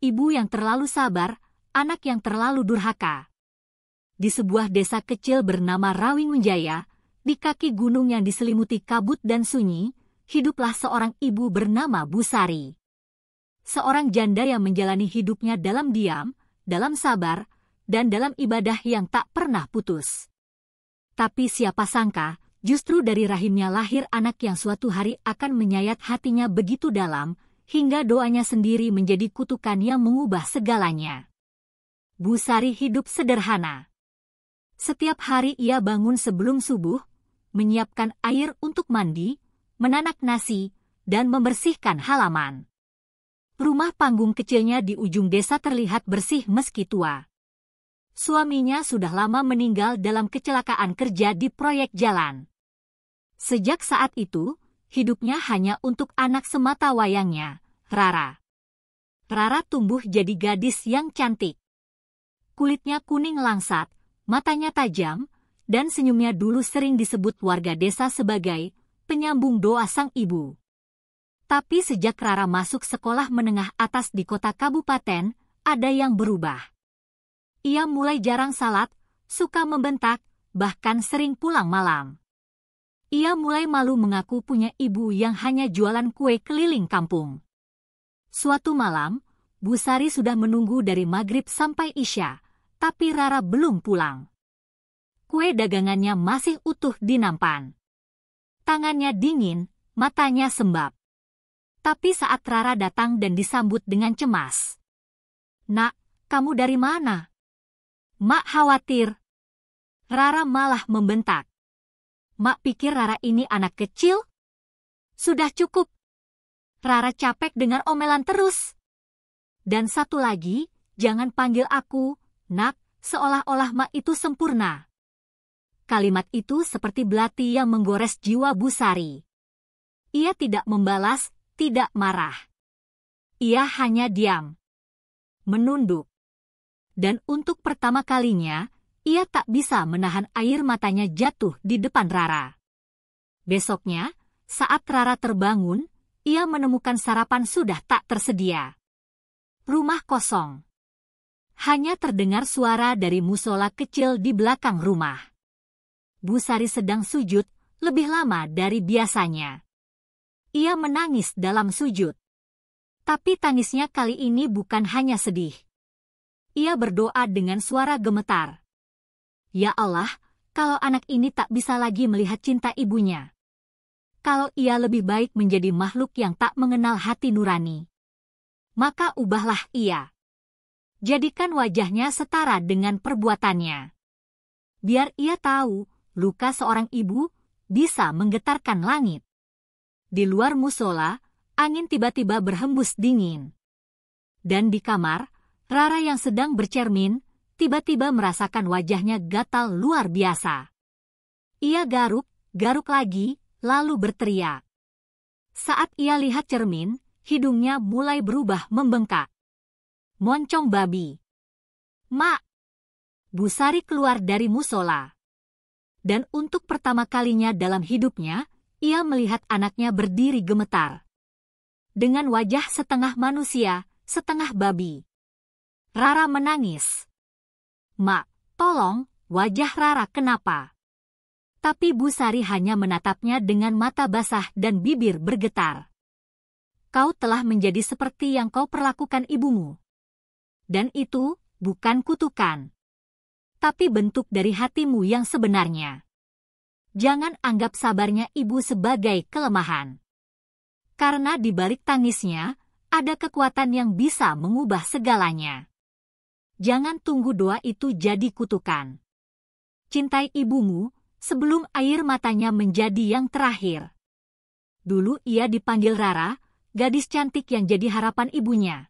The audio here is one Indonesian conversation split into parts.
ibu yang terlalu sabar, anak yang terlalu durhaka. Di sebuah desa kecil bernama Rawingunjaya, di kaki gunung yang diselimuti kabut dan sunyi, hiduplah seorang ibu bernama Busari. Seorang janda yang menjalani hidupnya dalam diam, dalam sabar, dan dalam ibadah yang tak pernah putus. Tapi siapa sangka, justru dari rahimnya lahir anak yang suatu hari akan menyayat hatinya begitu dalam, hingga doanya sendiri menjadi kutukan yang mengubah segalanya. Busari hidup sederhana. Setiap hari ia bangun sebelum subuh, menyiapkan air untuk mandi, menanak nasi, dan membersihkan halaman. Rumah panggung kecilnya di ujung desa terlihat bersih meski tua. Suaminya sudah lama meninggal dalam kecelakaan kerja di proyek jalan. Sejak saat itu, hidupnya hanya untuk anak semata wayangnya, Rara. Rara tumbuh jadi gadis yang cantik. Kulitnya kuning langsat, matanya tajam, dan senyumnya dulu sering disebut warga desa sebagai penyambung doa sang ibu. Tapi sejak Rara masuk sekolah menengah atas di kota kabupaten, ada yang berubah. Ia mulai jarang salat, suka membentak, bahkan sering pulang malam. Ia mulai malu mengaku punya ibu yang hanya jualan kue keliling kampung. Suatu malam, Busari sudah menunggu dari maghrib sampai isya, tapi Rara belum pulang. Kue dagangannya masih utuh di nampan. Tangannya dingin, matanya sembab. Tapi saat Rara datang dan disambut dengan cemas. "Nak, kamu dari mana?" "Mak khawatir." Rara malah membentak. "Mak pikir Rara ini anak kecil?" "Sudah cukup." Rara capek dengan omelan terus. "Dan satu lagi, jangan panggil aku, Nak, seolah-olah Mak itu sempurna." Kalimat itu seperti belati yang menggores jiwa Busari. Ia tidak membalas, tidak marah. Ia hanya diam. Menunduk. Dan untuk pertama kalinya, ia tak bisa menahan air matanya jatuh di depan Rara. Besoknya, saat Rara terbangun, ia menemukan sarapan sudah tak tersedia. Rumah kosong. Hanya terdengar suara dari musola kecil di belakang rumah. Busari sedang sujud, lebih lama dari biasanya. Ia menangis dalam sujud. Tapi tangisnya kali ini bukan hanya sedih. Ia berdoa dengan suara gemetar. "Ya Allah, kalau anak ini tak bisa lagi melihat cinta ibunya. Kalau ia lebih baik menjadi makhluk yang tak mengenal hati nurani, maka ubahlah ia. Jadikan wajahnya setara dengan perbuatannya. Biar ia tahu, luka seorang ibu bisa menggetarkan langit." Di luar musola, angin tiba-tiba berhembus dingin. Dan di kamar, Rara yang sedang bercermin, tiba-tiba merasakan wajahnya gatal luar biasa. Ia garuk lagi, lalu berteriak. Saat ia lihat cermin, hidungnya mulai berubah membengkak. "Moncong babi." "Mak!" Busari keluar dari musola. Dan untuk pertama kalinya dalam hidupnya, ia melihat anaknya berdiri gemetar. Dengan wajah setengah manusia, setengah babi. Rara menangis. "Mak, tolong, wajah Rara kenapa?" Tapi Busari hanya menatapnya dengan mata basah dan bibir bergetar. "Kau telah menjadi seperti yang kau perlakukan ibumu. Dan itu bukan kutukan, tapi bentuk dari hatimu yang sebenarnya. Jangan anggap sabarnya ibu sebagai kelemahan. Karena di balik tangisnya, ada kekuatan yang bisa mengubah segalanya. Jangan tunggu doa itu jadi kutukan. Cintai ibumu, sebelum air matanya menjadi yang terakhir." Dulu ia dipanggil Rara, gadis cantik yang jadi harapan ibunya.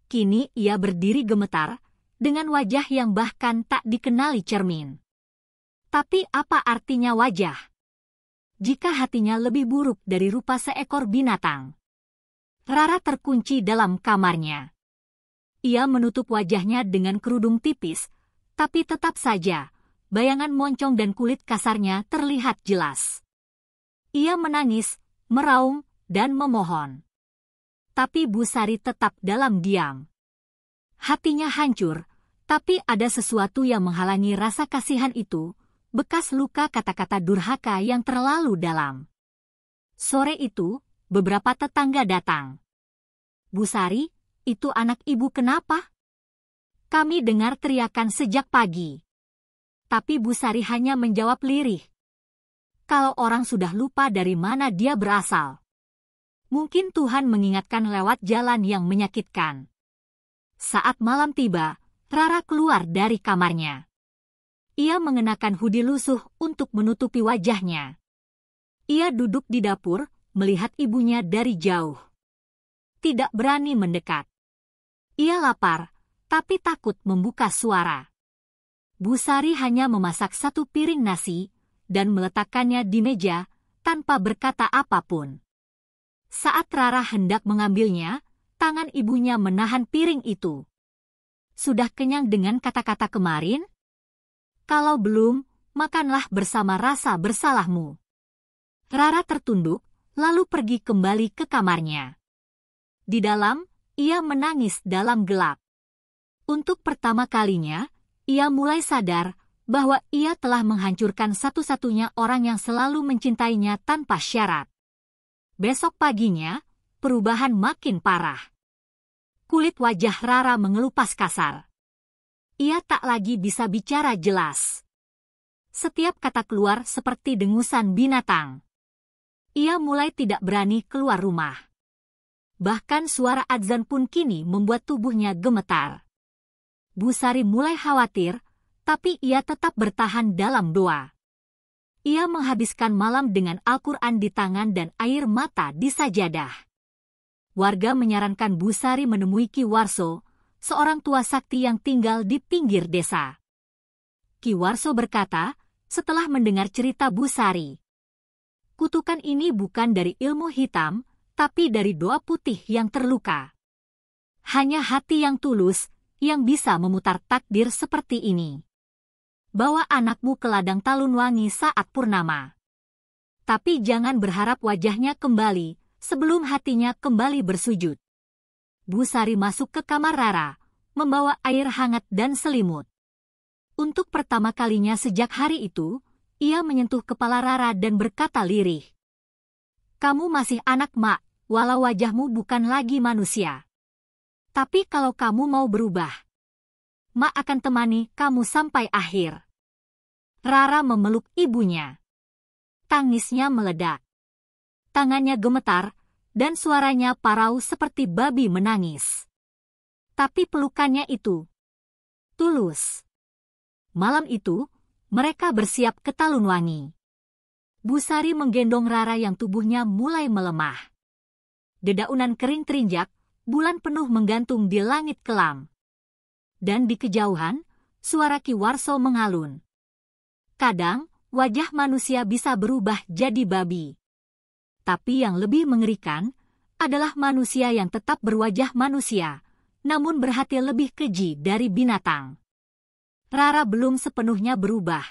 Kini ia berdiri gemetar, dengan wajah yang bahkan tak dikenali cermin. Tapi apa artinya wajah, jika hatinya lebih buruk dari rupa seekor binatang? Rara terkunci dalam kamarnya. Ia menutup wajahnya dengan kerudung tipis, tapi tetap saja, bayangan moncong dan kulit kasarnya terlihat jelas. Ia menangis, meraung, dan memohon. Tapi Busari tetap dalam diam. Hatinya hancur, tapi ada sesuatu yang menghalangi rasa kasihan itu, bekas luka kata-kata durhaka yang terlalu dalam. Sore itu, beberapa tetangga datang. "Bu Sari, itu anak ibu kenapa? Kami dengar teriakan sejak pagi." Tapi Bu Sari hanya menjawab lirih. Kalau orang sudah lupa dari mana dia berasal. Mungkin Tuhan mengingatkan lewat jalan yang menyakitkan. Saat malam tiba, Rara keluar dari kamarnya. Ia mengenakan hoodie lusuh untuk menutupi wajahnya. Ia duduk di dapur, melihat ibunya dari jauh. Tidak berani mendekat. Ia lapar, tapi takut membuka suara. Bu Sari hanya memasak satu piring nasi dan meletakkannya di meja tanpa berkata apapun. Saat Rara hendak mengambilnya, tangan ibunya menahan piring itu. "Sudah kenyang dengan kata-kata kemarin? Kalau belum, makanlah bersama rasa bersalahmu." Rara tertunduk, lalu pergi kembali ke kamarnya. Di dalam, ia menangis dalam gelap. Untuk pertama kalinya, ia mulai sadar bahwa ia telah menghancurkan satu-satunya orang yang selalu mencintainya tanpa syarat. Besok paginya, perubahan makin parah. Kulit wajah Rara mengelupas kasar. Ia tak lagi bisa bicara jelas. Setiap kata keluar seperti dengusan binatang. Ia mulai tidak berani keluar rumah. Bahkan suara adzan pun kini membuat tubuhnya gemetar. Bu Sari mulai khawatir, tapi ia tetap bertahan dalam doa. Ia menghabiskan malam dengan Al-Quran di tangan dan air mata di sajadah. Warga menyarankan Bu Sari menemui Ki Warso, seorang tua sakti yang tinggal di pinggir desa. Ki Warso berkata, setelah mendengar cerita Bu Sari, "Kutukan ini bukan dari ilmu hitam, tapi dari doa putih yang terluka. Hanya hati yang tulus yang bisa memutar takdir seperti ini. Bawa anakmu ke ladang Talunwangi saat purnama. Tapi jangan berharap wajahnya kembali sebelum hatinya kembali bersujud." Bu Sari masuk ke kamar Rara, membawa air hangat dan selimut. Untuk pertama kalinya sejak hari itu, ia menyentuh kepala Rara dan berkata lirih, "Kamu masih anak, Mak, walau wajahmu bukan lagi manusia. Tapi kalau kamu mau berubah, Mak akan temani kamu sampai akhir." Rara memeluk ibunya. Tangisnya meledak. Tangannya gemetar, dan suaranya parau seperti babi menangis. Tapi pelukannya itu tulus. Malam itu, mereka bersiap ke Talunwangi. Bu Sari menggendong Rara yang tubuhnya mulai melemah. Dedaunan kering terinjak, bulan penuh menggantung di langit kelam. Dan di kejauhan, suara Ki Warso mengalun. Kadang, wajah manusia bisa berubah jadi babi. Tapi yang lebih mengerikan adalah manusia yang tetap berwajah manusia, namun berhati lebih keji dari binatang. Rara belum sepenuhnya berubah.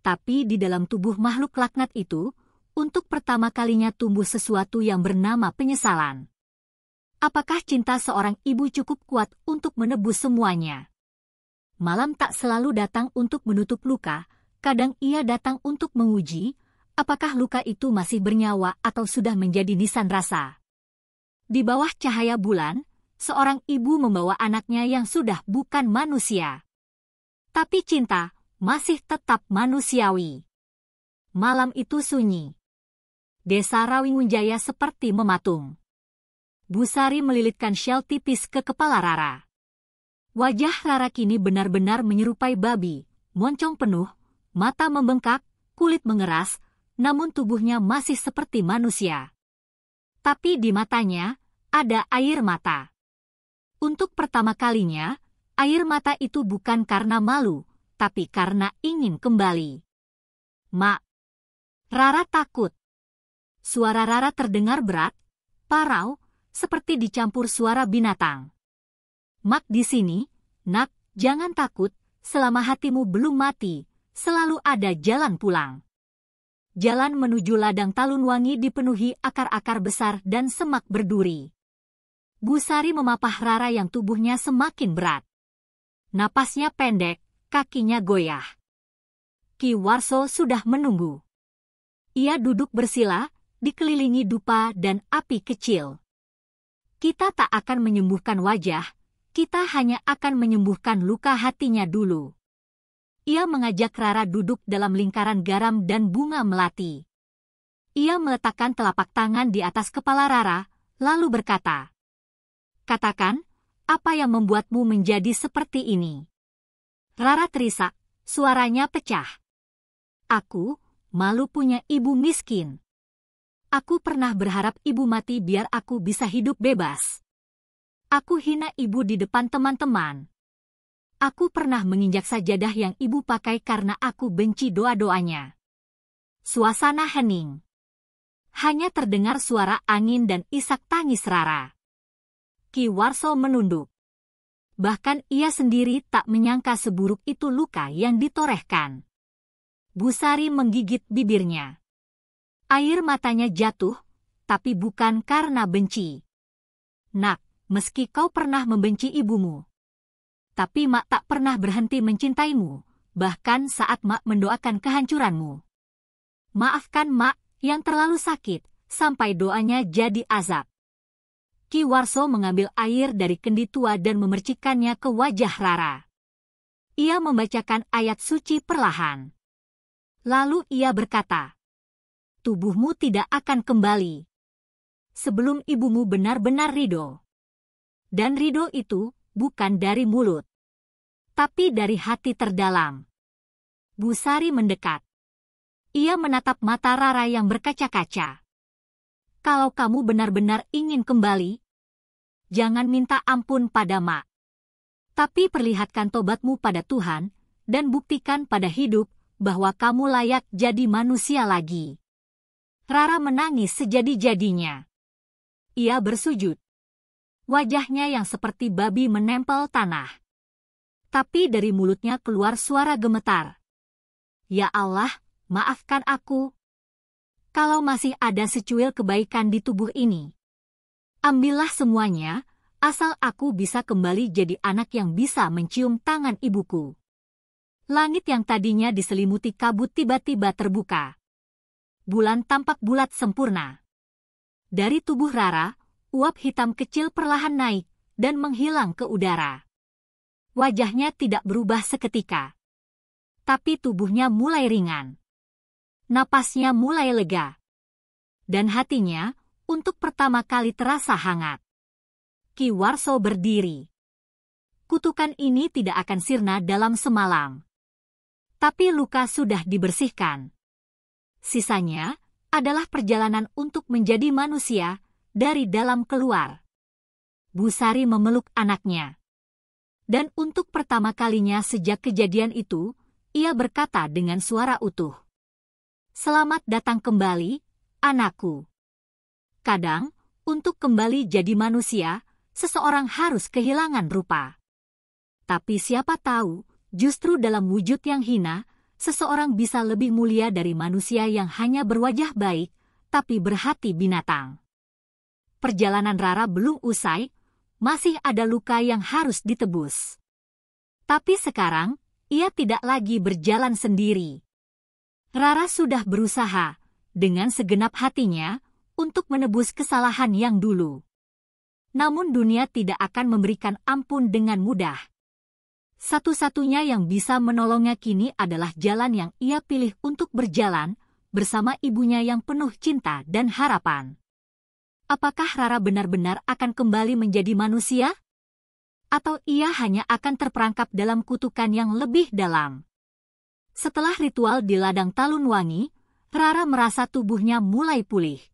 Tapi di dalam tubuh makhluk laknat itu, untuk pertama kalinya tumbuh sesuatu yang bernama penyesalan. Apakah cinta seorang ibu cukup kuat untuk menebus semuanya? Malam tak selalu datang untuk menutup luka, kadang ia datang untuk menguji, apakah luka itu masih bernyawa atau sudah menjadi nisan rasa. Di bawah cahaya bulan, seorang ibu membawa anaknya yang sudah bukan manusia. Tapi cinta masih tetap manusiawi. Malam itu sunyi. Desa Rawingunjaya seperti mematung. Bu Sari melilitkan syal tipis ke kepala Rara. Wajah Rara kini benar-benar menyerupai babi, moncong penuh, mata membengkak, kulit mengeras, namun tubuhnya masih seperti manusia. Tapi di matanya ada air mata. Untuk pertama kalinya, air mata itu bukan karena malu, tapi karena ingin kembali. "Mak." Rara takut. Suara Rara terdengar berat, parau, seperti dicampur suara binatang. "Mak di sini, Nak, jangan takut, selama hatimu belum mati, selalu ada jalan pulang." Jalan menuju ladang Talunwangi dipenuhi akar-akar besar dan semak berduri. Bu Sari memapah Rara yang tubuhnya semakin berat. Napasnya pendek, kakinya goyah. Ki Warso sudah menunggu. Ia duduk bersila, dikelilingi dupa dan api kecil. Kita tak akan menyembuhkan wajah, kita hanya akan menyembuhkan luka hatinya dulu. Ia mengajak Rara duduk dalam lingkaran garam dan bunga melati. Ia meletakkan telapak tangan di atas kepala Rara, lalu berkata, "Katakan, apa yang membuatmu menjadi seperti ini?" Rara terisak, suaranya pecah. "Aku, malu punya ibu miskin. Aku pernah berharap ibu mati biar aku bisa hidup bebas. Aku hina ibu di depan teman-teman. Aku pernah menginjak sajadah yang ibu pakai karena aku benci doa-doanya." Suasana hening. Hanya terdengar suara angin dan isak tangis Rara. Ki Warso menunduk. Bahkan ia sendiri tak menyangka seburuk itu luka yang ditorehkan. Bu Sari menggigit bibirnya. Air matanya jatuh, tapi bukan karena benci. "Nak, meski kau pernah membenci ibumu, tapi Mak tak pernah berhenti mencintaimu, bahkan saat Mak mendoakan kehancuranmu. Maafkan Mak yang terlalu sakit, sampai doanya jadi azab." Ki Warso mengambil air dari kendi tua dan memercikannya ke wajah Rara. Ia membacakan ayat suci perlahan. Lalu ia berkata, "Tubuhmu tidak akan kembali sebelum ibumu benar-benar ridho. Dan ridho itu bukan dari mulut, tapi dari hati terdalam." Bu Sari mendekat. Ia menatap mata Rara yang berkaca-kaca. "Kalau kamu benar-benar ingin kembali, jangan minta ampun pada Mak. Tapi perlihatkan tobatmu pada Tuhan, dan buktikan pada hidup bahwa kamu layak jadi manusia lagi." Rara menangis sejadi-jadinya. Ia bersujud. Wajahnya yang seperti babi menempel tanah. Tapi dari mulutnya keluar suara gemetar. "Ya Allah, maafkan aku. Kalau masih ada secuil kebaikan di tubuh ini, ambillah semuanya, asal aku bisa kembali jadi anak yang bisa mencium tangan ibuku." Langit yang tadinya diselimuti kabut tiba-tiba terbuka. Bulan tampak bulat sempurna. Dari tubuh Rara, uap hitam kecil perlahan naik dan menghilang ke udara. Wajahnya tidak berubah seketika, tapi tubuhnya mulai ringan. Napasnya mulai lega. Dan hatinya, untuk pertama kali terasa hangat. Ki Warso berdiri. Kutukan ini tidak akan sirna dalam semalam. Tapi luka sudah dibersihkan. Sisanya adalah perjalanan untuk menjadi manusia dari dalam keluar. Bu Sari memeluk anaknya. Dan untuk pertama kalinya sejak kejadian itu, ia berkata dengan suara utuh, "Selamat datang kembali, anakku." Kadang, untuk kembali jadi manusia, seseorang harus kehilangan rupa. Tapi siapa tahu, justru dalam wujud yang hina, seseorang bisa lebih mulia dari manusia yang hanya berwajah baik, tapi berhati binatang. Perjalanan Rara belum usai, masih ada luka yang harus ditebus. Tapi sekarang, ia tidak lagi berjalan sendiri. Rara sudah berusaha, dengan segenap hatinya, untuk menebus kesalahan yang dulu. Namun dunia tidak akan memberikan ampun dengan mudah. Satu-satunya yang bisa menolongnya kini adalah jalan yang ia pilih untuk berjalan bersama ibunya yang penuh cinta dan harapan. Apakah Rara benar-benar akan kembali menjadi manusia? Atau ia hanya akan terperangkap dalam kutukan yang lebih dalam? Setelah ritual di ladang Talun Wangi, Rara merasa tubuhnya mulai pulih.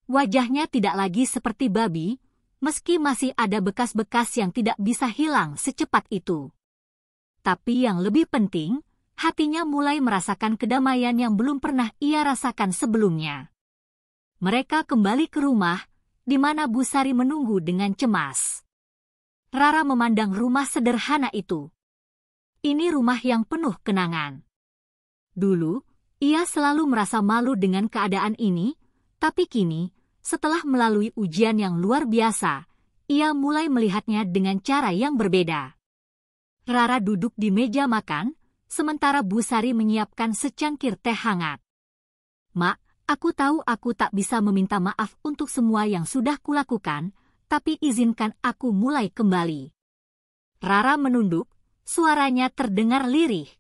Wajahnya tidak lagi seperti babi, meski masih ada bekas-bekas yang tidak bisa hilang secepat itu. Tapi yang lebih penting, hatinya mulai merasakan kedamaian yang belum pernah ia rasakan sebelumnya. Mereka kembali ke rumah, di mana Bu Sari menunggu dengan cemas. Rara memandang rumah sederhana itu. Ini rumah yang penuh kenangan. Dulu, ia selalu merasa malu dengan keadaan ini, tapi kini, setelah melalui ujian yang luar biasa, ia mulai melihatnya dengan cara yang berbeda. Rara duduk di meja makan, sementara Bu Sari menyiapkan secangkir teh hangat. "Mak, aku tahu aku tak bisa meminta maaf untuk semua yang sudah kulakukan, tapi izinkan aku mulai kembali." Rara menunduk, suaranya terdengar lirih.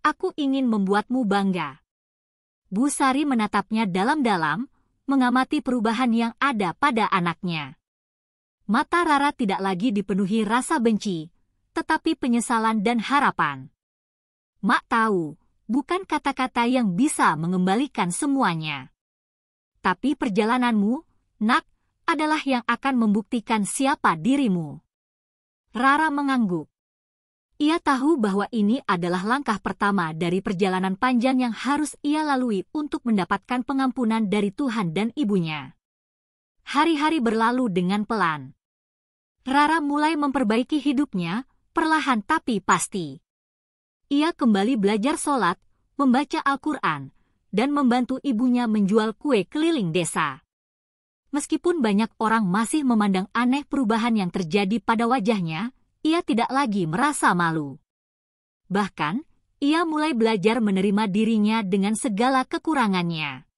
"Aku ingin membuatmu bangga." Bu Sari menatapnya dalam-dalam, mengamati perubahan yang ada pada anaknya. Mata Rara tidak lagi dipenuhi rasa benci, tetapi penyesalan dan harapan. "Mak tahu, bukan kata-kata yang bisa mengembalikan semuanya. Tapi perjalananmu, Nak, adalah yang akan membuktikan siapa dirimu." Rara mengangguk. Ia tahu bahwa ini adalah langkah pertama dari perjalanan panjang yang harus ia lalui untuk mendapatkan pengampunan dari Tuhan dan ibunya. Hari-hari berlalu dengan pelan. Rara mulai memperbaiki hidupnya, perlahan tapi pasti. Ia kembali belajar sholat, membaca Al-Quran, dan membantu ibunya menjual kue keliling desa. Meskipun banyak orang masih memandang aneh perubahan yang terjadi pada wajahnya, ia tidak lagi merasa malu. Bahkan, ia mulai belajar menerima dirinya dengan segala kekurangannya.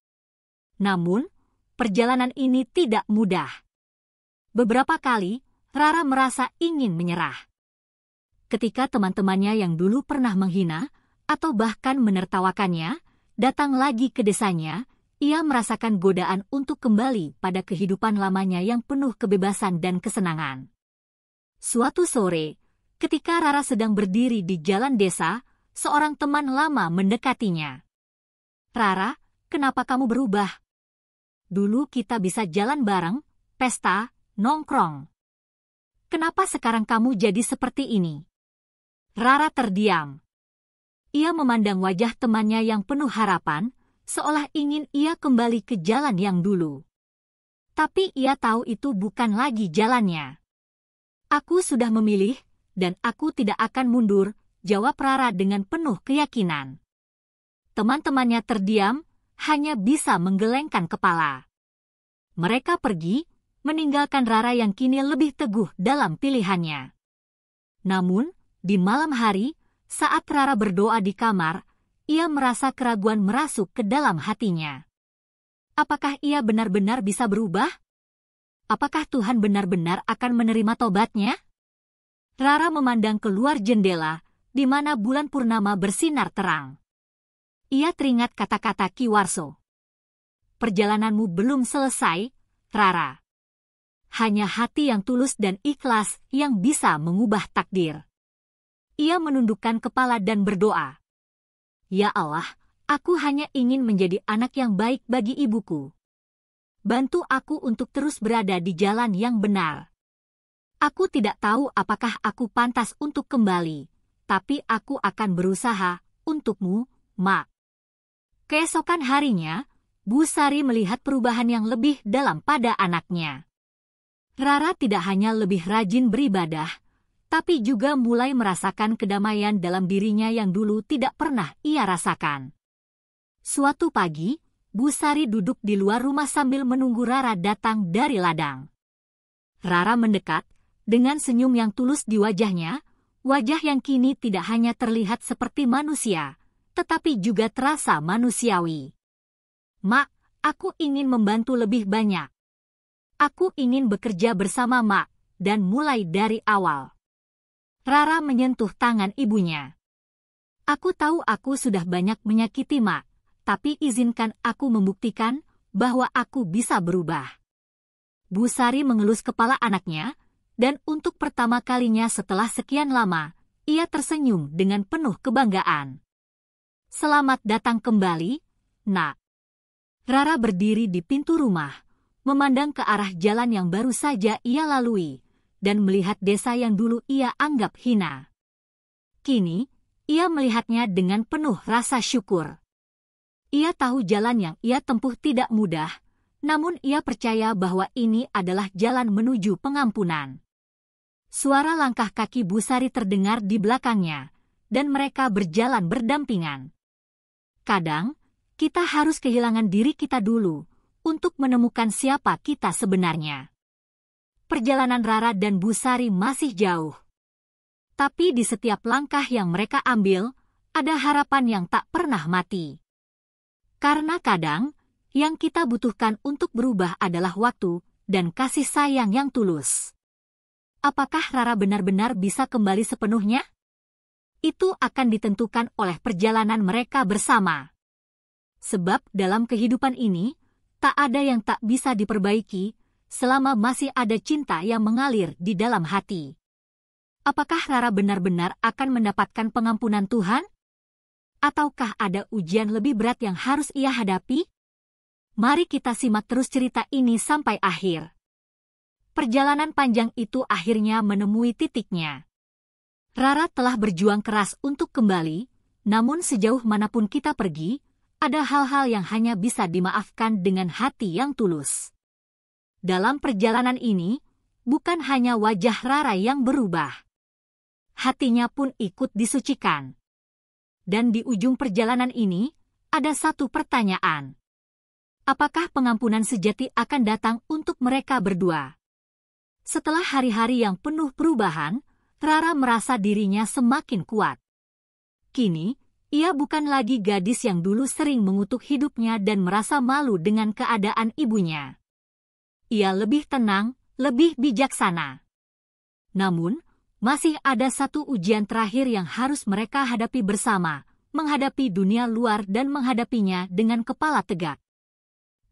Namun, perjalanan ini tidak mudah. Beberapa kali, Rara merasa ingin menyerah. Ketika teman-temannya yang dulu pernah menghina, atau bahkan menertawakannya, datang lagi ke desanya, ia merasakan godaan untuk kembali pada kehidupan lamanya yang penuh kebebasan dan kesenangan. Suatu sore, ketika Rara sedang berdiri di jalan desa, seorang teman lama mendekatinya. "Rara, kenapa kamu berubah? Dulu kita bisa jalan bareng, pesta, nongkrong. Kenapa sekarang kamu jadi seperti ini?" Rara terdiam. Ia memandang wajah temannya yang penuh harapan, seolah ingin ia kembali ke jalan yang dulu. Tapi ia tahu itu bukan lagi jalannya. "Aku sudah memilih, dan aku tidak akan mundur," jawab Rara dengan penuh keyakinan. Teman-temannya terdiam, hanya bisa menggelengkan kepala. Mereka pergi, meninggalkan Rara yang kini lebih teguh dalam pilihannya. Namun, di malam hari, saat Rara berdoa di kamar, ia merasa keraguan merasuk ke dalam hatinya. Apakah ia benar-benar bisa berubah? Apakah Tuhan benar-benar akan menerima tobatnya? Rara memandang keluar jendela, di mana bulan purnama bersinar terang. Ia teringat kata-kata Ki Warso. "Perjalananmu belum selesai, Rara. Hanya hati yang tulus dan ikhlas yang bisa mengubah takdir." Ia menundukkan kepala dan berdoa. "Ya Allah, aku hanya ingin menjadi anak yang baik bagi ibuku. Bantu aku untuk terus berada di jalan yang benar. Aku tidak tahu apakah aku pantas untuk kembali, tapi aku akan berusaha untukmu, Mak." Keesokan harinya, Bu Sari melihat perubahan yang lebih dalam pada anaknya. Rara tidak hanya lebih rajin beribadah, tapi juga mulai merasakan kedamaian dalam dirinya yang dulu tidak pernah ia rasakan. Suatu pagi, Bu Sari duduk di luar rumah sambil menunggu Rara datang dari ladang. Rara mendekat, dengan senyum yang tulus di wajahnya, wajah yang kini tidak hanya terlihat seperti manusia, tetapi juga terasa manusiawi. "Mak, aku ingin membantu lebih banyak. Aku ingin bekerja bersama Mak, dan mulai dari awal." Rara menyentuh tangan ibunya. "Aku tahu aku sudah banyak menyakiti Mak, tapi izinkan aku membuktikan bahwa aku bisa berubah." Bu Sari mengelus kepala anaknya, dan untuk pertama kalinya setelah sekian lama, ia tersenyum dengan penuh kebanggaan. "Selamat datang kembali, Nak." Rara berdiri di pintu rumah, memandang ke arah jalan yang baru saja ia lalui, dan melihat desa yang dulu ia anggap hina. Kini, ia melihatnya dengan penuh rasa syukur. Ia tahu jalan yang ia tempuh tidak mudah, namun ia percaya bahwa ini adalah jalan menuju pengampunan. Suara langkah kaki Bu Sari terdengar di belakangnya, dan mereka berjalan berdampingan. Kadang, kita harus kehilangan diri kita dulu, untuk menemukan siapa kita sebenarnya. perjalanan Rara dan Bu Sari masih jauh. Tapi di setiap langkah yang mereka ambil, ada harapan yang tak pernah mati. Karena kadang, yang kita butuhkan untuk berubah adalah waktu dan kasih sayang yang tulus. Apakah Rara benar-benar bisa kembali sepenuhnya? Itu akan ditentukan oleh perjalanan mereka bersama. Sebab dalam kehidupan ini, tak ada yang tak bisa diperbaiki selama masih ada cinta yang mengalir di dalam hati. Apakah Rara benar-benar akan mendapatkan pengampunan Tuhan? Ataukah ada ujian lebih berat yang harus ia hadapi? Mari kita simak terus cerita ini sampai akhir. Perjalanan panjang itu akhirnya menemui titiknya. Rara telah berjuang keras untuk kembali, namun sejauh manapun kita pergi, ada hal-hal yang hanya bisa dimaafkan dengan hati yang tulus. Dalam perjalanan ini, bukan hanya wajah Rara yang berubah. Hatinya pun ikut disucikan. Dan di ujung perjalanan ini, ada satu pertanyaan. Apakah pengampunan sejati akan datang untuk mereka berdua? Setelah hari-hari yang penuh perubahan, Rara merasa dirinya semakin kuat. Kini, ia bukan lagi gadis yang dulu sering mengutuk hidupnya dan merasa malu dengan keadaan ibunya. Ia lebih tenang, lebih bijaksana. Namun, masih ada satu ujian terakhir yang harus mereka hadapi bersama, menghadapi dunia luar dan menghadapinya dengan kepala tegak.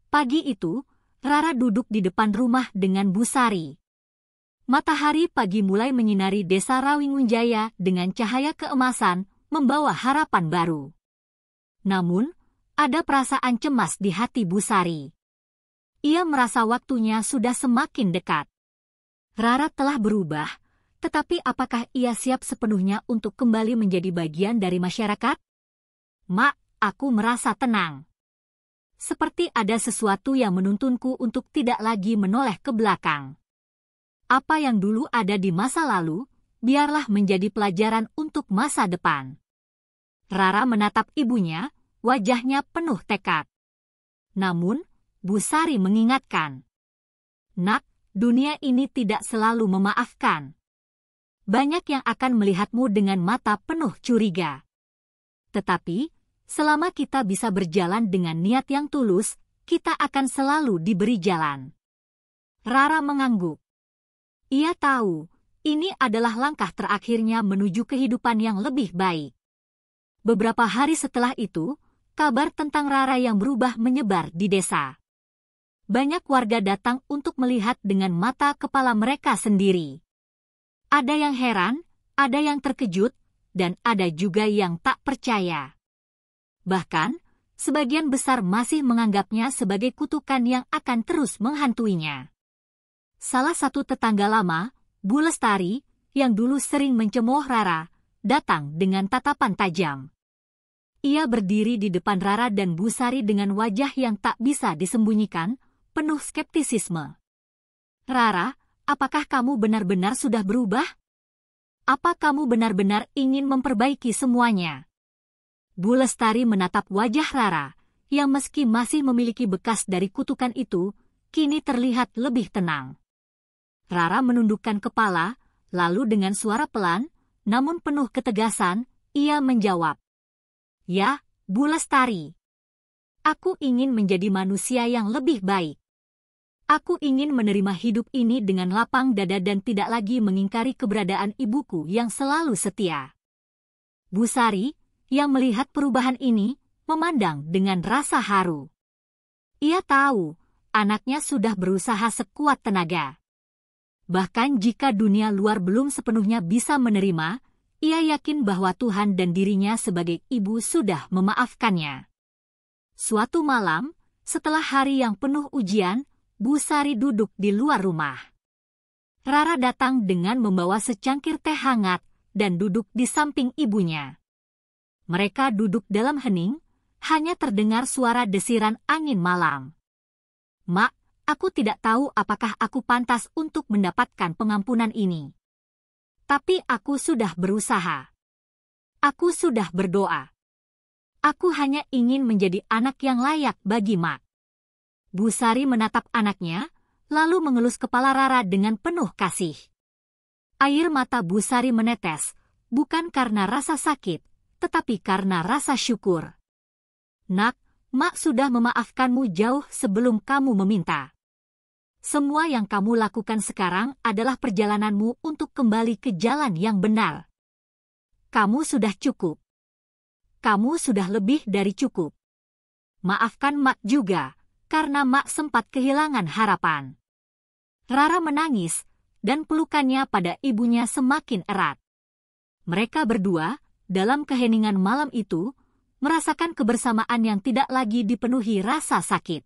Pagi itu, Rara duduk di depan rumah dengan Bu Sari. Matahari pagi mulai menyinari desa Rawingunjaya dengan cahaya keemasan, membawa harapan baru. Namun, ada perasaan cemas di hati Bu Sari. Ia merasa waktunya sudah semakin dekat. Rara telah berubah, tetapi apakah ia siap sepenuhnya untuk kembali menjadi bagian dari masyarakat? Mak, aku merasa tenang. Seperti ada sesuatu yang menuntunku untuk tidak lagi menoleh ke belakang. Apa yang dulu ada di masa lalu, biarlah menjadi pelajaran untuk masa depan. Rara menatap ibunya, wajahnya penuh tekad. Namun, Bu Sari mengingatkan. Nak, dunia ini tidak selalu memaafkan. Banyak yang akan melihatmu dengan mata penuh curiga. Tetapi, selama kita bisa berjalan dengan niat yang tulus, kita akan selalu diberi jalan. Rara mengangguk. Ia tahu, ini adalah langkah terakhirnya menuju kehidupan yang lebih baik. Beberapa hari setelah itu, kabar tentang Rara yang berubah menyebar di desa. Banyak warga datang untuk melihat dengan mata kepala mereka sendiri. Ada yang heran, ada yang terkejut, dan ada juga yang tak percaya. Bahkan, sebagian besar masih menganggapnya sebagai kutukan yang akan terus menghantuinya. Salah satu tetangga lama, Bu Lestari, yang dulu sering mencemooh Rara, datang dengan tatapan tajam. Ia berdiri di depan Rara dan Bu Sari dengan wajah yang tak bisa disembunyikan, penuh skeptisisme. Rara, apakah kamu benar-benar sudah berubah? Apa kamu benar-benar ingin memperbaiki semuanya? Bu Lestari menatap wajah Rara, yang meski masih memiliki bekas dari kutukan itu, kini terlihat lebih tenang. Rara menundukkan kepala, lalu dengan suara pelan, namun penuh ketegasan, ia menjawab. Ya, Bu Lestari. Aku ingin menjadi manusia yang lebih baik. Aku ingin menerima hidup ini dengan lapang dada dan tidak lagi mengingkari keberadaan ibuku yang selalu setia. Bu Sari, yang melihat perubahan ini, memandang dengan rasa haru. Ia tahu, anaknya sudah berusaha sekuat tenaga. Bahkan jika dunia luar belum sepenuhnya bisa menerima, ia yakin bahwa Tuhan dan dirinya sebagai ibu sudah memaafkannya. Suatu malam, setelah hari yang penuh ujian, Bu Sari duduk di luar rumah. Rara datang dengan membawa secangkir teh hangat dan duduk di samping ibunya. Mereka duduk dalam hening, hanya terdengar suara desiran angin malam. Mak, aku tidak tahu apakah aku pantas untuk mendapatkan pengampunan ini. Tapi aku sudah berusaha. Aku sudah berdoa. Aku hanya ingin menjadi anak yang layak bagi Mak. Bu Sari menatap anaknya, lalu mengelus kepala Rara dengan penuh kasih. Air mata Busari menetes, bukan karena rasa sakit, tetapi karena rasa syukur. Nak, Mak sudah memaafkanmu jauh sebelum kamu meminta. Semua yang kamu lakukan sekarang adalah perjalananmu untuk kembali ke jalan yang benar. Kamu sudah cukup. Kamu sudah lebih dari cukup. Maafkan Mak juga, karena Mak sempat kehilangan harapan. Rara menangis, dan pelukannya pada ibunya semakin erat. Mereka berdua, dalam keheningan malam itu, merasakan kebersamaan yang tidak lagi dipenuhi rasa sakit.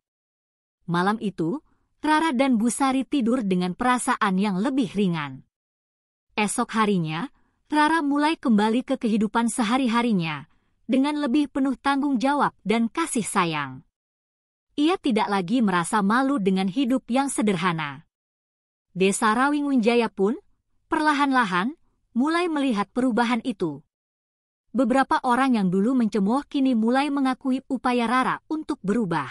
Malam itu, Rara dan Busari tidur dengan perasaan yang lebih ringan. Esok harinya, Rara mulai kembali ke kehidupan sehari-harinya, dengan lebih penuh tanggung jawab dan kasih sayang. Ia tidak lagi merasa malu dengan hidup yang sederhana. Desa Rawingunjaya pun, perlahan-lahan, mulai melihat perubahan itu. Beberapa orang yang dulu mencemooh kini mulai mengakui upaya Rara untuk berubah.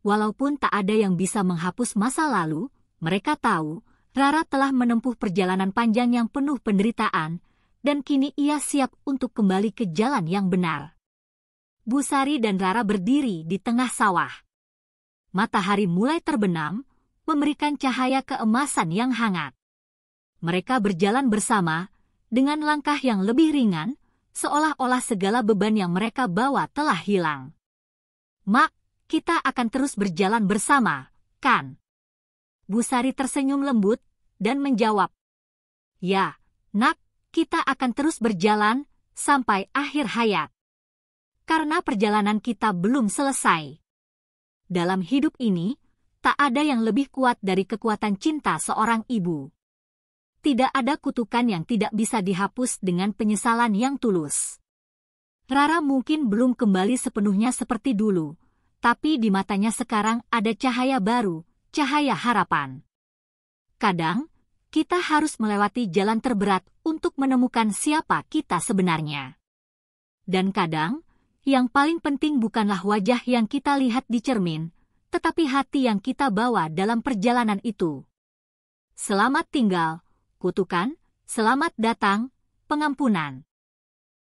Walaupun tak ada yang bisa menghapus masa lalu, mereka tahu Rara telah menempuh perjalanan panjang yang penuh penderitaan, dan kini ia siap untuk kembali ke jalan yang benar. Busari dan Rara berdiri di tengah sawah. Matahari mulai terbenam, memberikan cahaya keemasan yang hangat. Mereka berjalan bersama, dengan langkah yang lebih ringan, seolah-olah segala beban yang mereka bawa telah hilang. Mak, kita akan terus berjalan bersama, kan? Busari tersenyum lembut, dan menjawab, ya, Nak, kita akan terus berjalan, sampai akhir hayat. Karena perjalanan kita belum selesai. Dalam hidup ini, tak ada yang lebih kuat dari kekuatan cinta seorang ibu. Tidak ada kutukan yang tidak bisa dihapus dengan penyesalan yang tulus. Rara mungkin belum kembali sepenuhnya seperti dulu, tapi di matanya sekarang ada cahaya baru, cahaya harapan. Kadang, kita harus melewati jalan terberat untuk menemukan siapa kita sebenarnya. Dan kadang, yang paling penting bukanlah wajah yang kita lihat di cermin, tetapi hati yang kita bawa dalam perjalanan itu. Selamat tinggal. Kutukan, selamat datang, pengampunan.